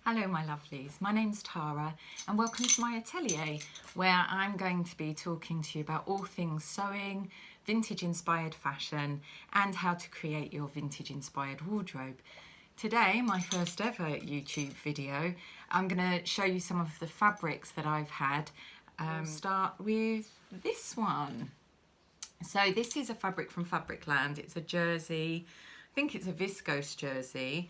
Hello my lovelies, my name's Tara and welcome to my atelier where I'm going to be talking to you about all things sewing, vintage inspired fashion and how to create your vintage inspired wardrobe. Today, my first ever YouTube video, I'm going to show you some of the fabrics that I've had. Start with this one. So this is a fabric from Fabricland. It's a jersey, I think it's a viscose jersey.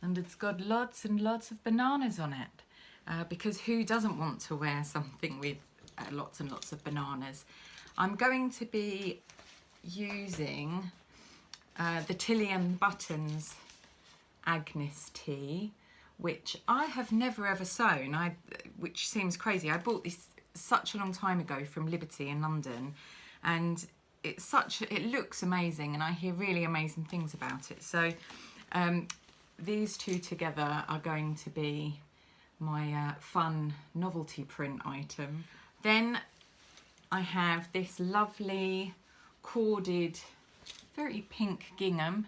And it's got lots and lots of bananas on it because who doesn't want to wear something with lots and lots of bananas? I'm going to be using the Tillian Buttons Agnes tee, which I have never ever sewn, which seems crazy. I bought this such a long time ago from Liberty in London, and it looks amazing and I hear really amazing things about it. So these two together are going to be my fun novelty print item. Then I have this lovely corded, very pink gingham.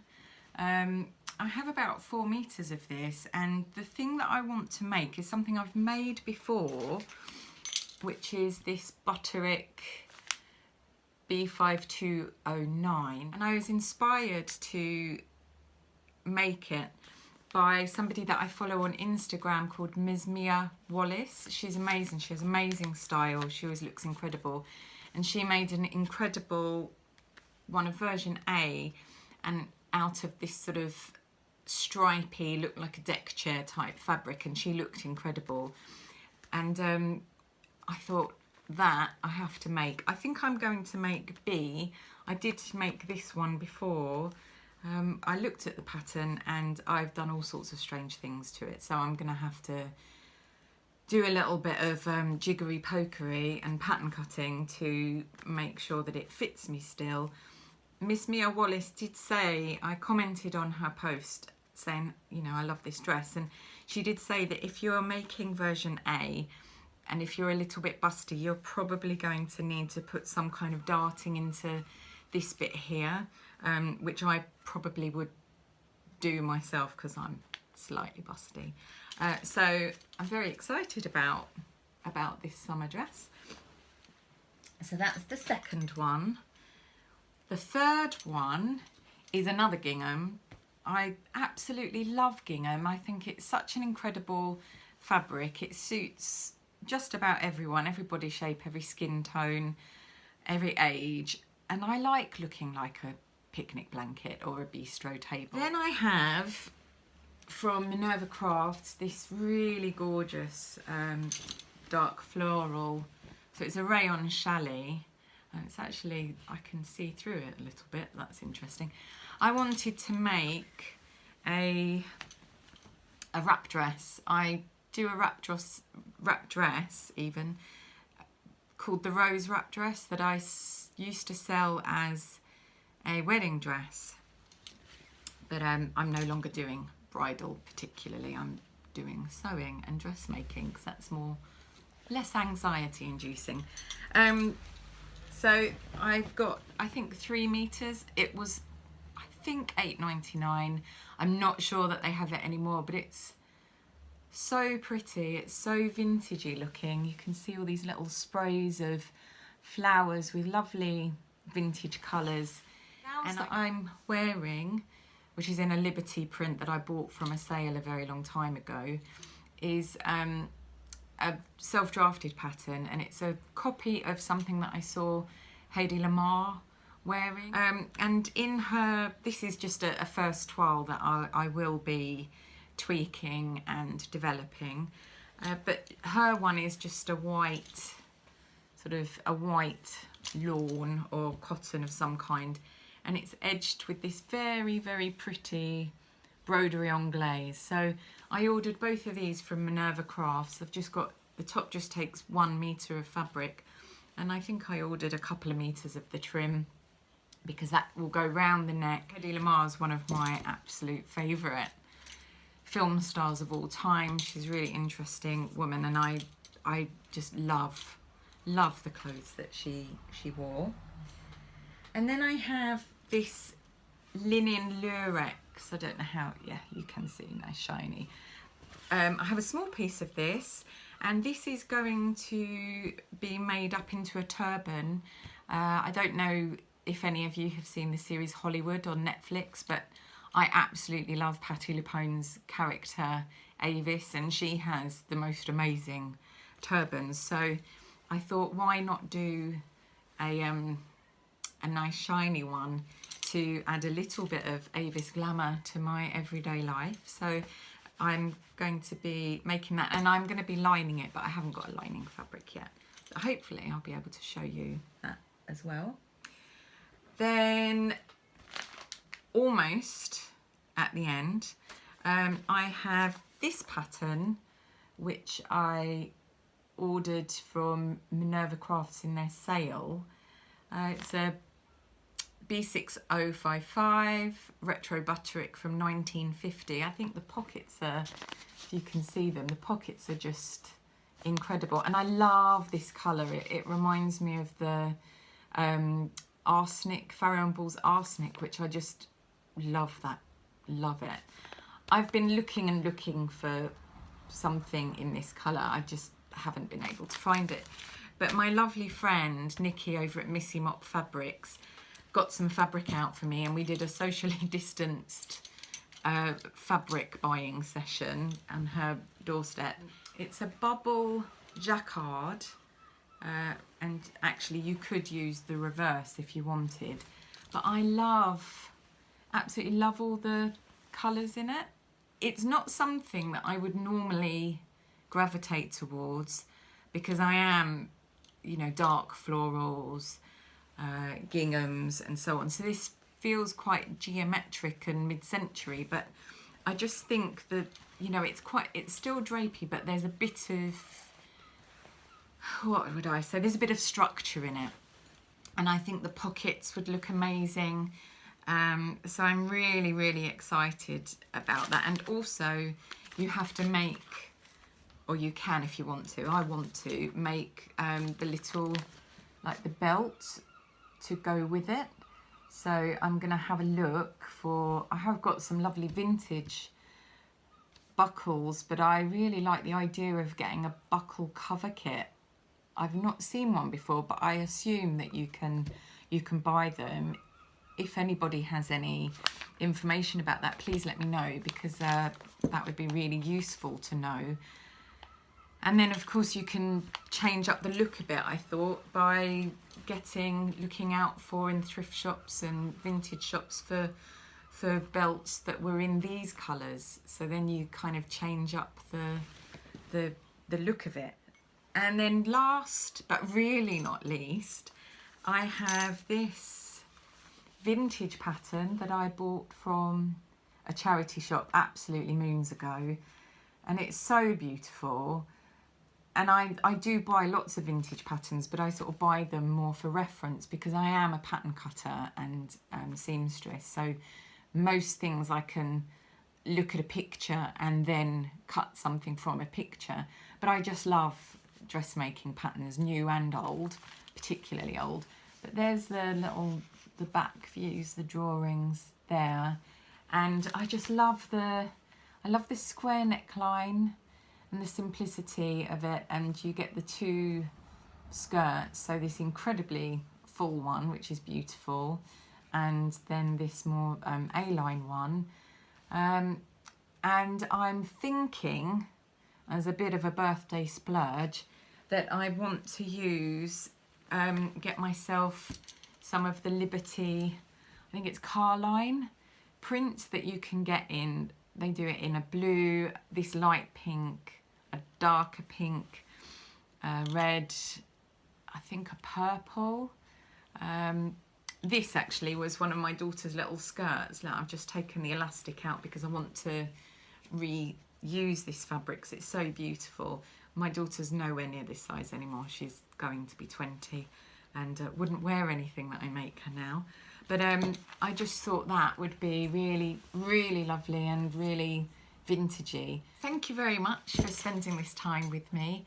I have about 4 meters of this, and the thing that I want to make is something I've made before, which is this butterick B5209, and I was inspired to make it by somebody that I follow on Instagram called Ms. Mia Wallace. She's amazing, she has amazing style, she always looks incredible, and she made an incredible one of version A, and out of this sort of stripy, looked like a deck chair type fabric, and she looked incredible. And I thought that I have to make, I think I'm going to make B. I did make this one before. I looked at the pattern and I've done all sorts of strange things to it, so I'm going to have to do a little bit of jiggery pokery and pattern cutting to make sure that it fits me still. Miss Mia Wallace did say, I commented on her post saying, you know, I love this dress, and she did say that if you're making version A and if you're a little bit busty, you're probably going to need to put some kind of darting into this bit here, which I probably would do myself because I'm slightly busty. So I'm very excited about this summer dress. So that's the second one. The third one is another gingham. I absolutely love gingham. I think it's such an incredible fabric. It suits just about everyone, every body shape, every skin tone, every age. And I like looking like a picnic blanket or a bistro table. Then I have from Minerva Crafts this really gorgeous dark floral. So it's a rayon chalet, and it's actually, I can see through it a little bit. That's interesting. I wanted to make a wrap dress. I do a wrap dress even called the Rose wrap dress that I used to sell as a wedding dress, but I'm no longer doing bridal particularly. I'm doing sewing and dressmaking because that's less anxiety inducing. So I've got, I think 3 meters. It was, I think, £8.99. I'm not sure that they have it anymore, but it's so pretty. It's so vintagey looking. You can see all these little sprays of flowers with lovely vintage colours. And I'm wearing, which is in a Liberty print that I bought from a sale a very long time ago, is a self-drafted pattern, and it's a copy of something that I saw Hedy Lamarr wearing. And in her, this is just a first toile that I will be tweaking and developing, but her one is just a white, sort of a white lawn or cotton of some kind, and it's edged with this very, very pretty broderie anglaise. So I ordered both of these from Minerva Crafts. I've just got, the top just takes 1 meter of fabric, and I think I ordered a couple of meters of the trim because that will go round the neck. Hedy Lamarr is one of my absolute favourite film stars of all time. She's a really interesting woman, and I just love the clothes that she wore. And then I have this linen lurex fabrics. I don't know how, yeah, you can see, nice shiny. I have a small piece of this, and this is going to be made up into a turban. I don't know if any of you have seen the series Hollywood on Netflix, but I absolutely love Patti LuPone's character Avis, and she has the most amazing turbans. So I thought, why not do a nice shiny one to add a little bit of Avis glamour to my everyday life. So I'm going to be making that, and I'm going to be lining it, but I haven't got a lining fabric yet. But hopefully I'll be able to show you that as well. Then almost at the end, I have this pattern which I ordered from Minerva Crafts in their sale. It's a B6055 retro butterick from 1950. I think the pockets are, if you can see them, the pockets are just incredible, and I love this colour. It reminds me of the arsenic, Farrow & Ball's arsenic, which I just love. Love it. I've been looking and looking for something in this colour. I just haven't been able to find it. But my lovely friend Nikki over at Missy Mop Fabrics got some fabric out for me, and we did a socially distanced fabric buying session on her doorstep. It's a bubble jacquard, and actually you could use the reverse if you wanted, but I absolutely love all the colours in it. It's not something that I would normally gravitate towards, because I am, you know, dark florals, ginghams and so on. So this feels quite geometric and mid-century, but I just think that, you know, it's still drapey, but there's a bit of, what would I say? There's a bit of structure in it. And I think the pockets would look amazing. So I'm really, really excited about that. And also you have to make, or you can if you want to, I want to make the little, like the belt to go with it. So I'm going to have a look for, I have got some lovely vintage buckles, but I really like the idea of getting a buckle cover kit. I've not seen one before, but I assume that you can buy them. If anybody has any information about that, please let me know, because that would be really useful to know. And then of course you can change up the look a bit, I thought, by looking out for in thrift shops and vintage shops for belts that were in these colours. So then you kind of change up the look of it. And then last but really not least, I have this vintage pattern that I bought from a charity shop absolutely moons ago, and it's so beautiful. And I do buy lots of vintage patterns, but I sort of buy them more for reference, because I am a pattern cutter and seamstress. So most things I can look at a picture and then cut something from a picture. But I just love dressmaking patterns, new and old, particularly old. But there's the back views, the drawings there. And I just love I love this square neckline and the simplicity of it, and you get the two skirts, so this incredibly full one, which is beautiful, and then this more A-line one, and I'm thinking, as a bit of a birthday splurge, that I want to use, get myself some of the Liberty, I think it's Carline print that you can get in. They do it in a blue, this light pink, a darker pink, red, I think a purple. This actually was one of my daughter's little skirts. Now I've just taken the elastic out because I want to reuse this fabric because it's so beautiful. My daughter's nowhere near this size anymore. She's going to be 20 and wouldn't wear anything that I make her now. But I just thought that would be really, really lovely and really vintagey. Thank you very much for spending this time with me.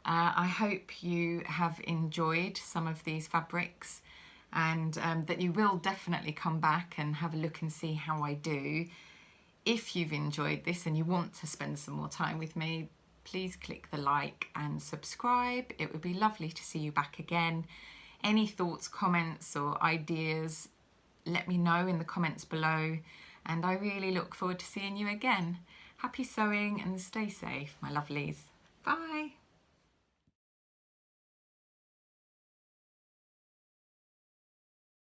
I hope you have enjoyed some of these fabrics, and that you will definitely come back and have a look and see how I do. If you've enjoyed this and you want to spend some more time with me, please click the like and subscribe. It would be lovely to see you back again. Any thoughts, comments or ideas, let me know in the comments below, and I really look forward to seeing you again. Happy sewing and stay safe, my lovelies. Bye.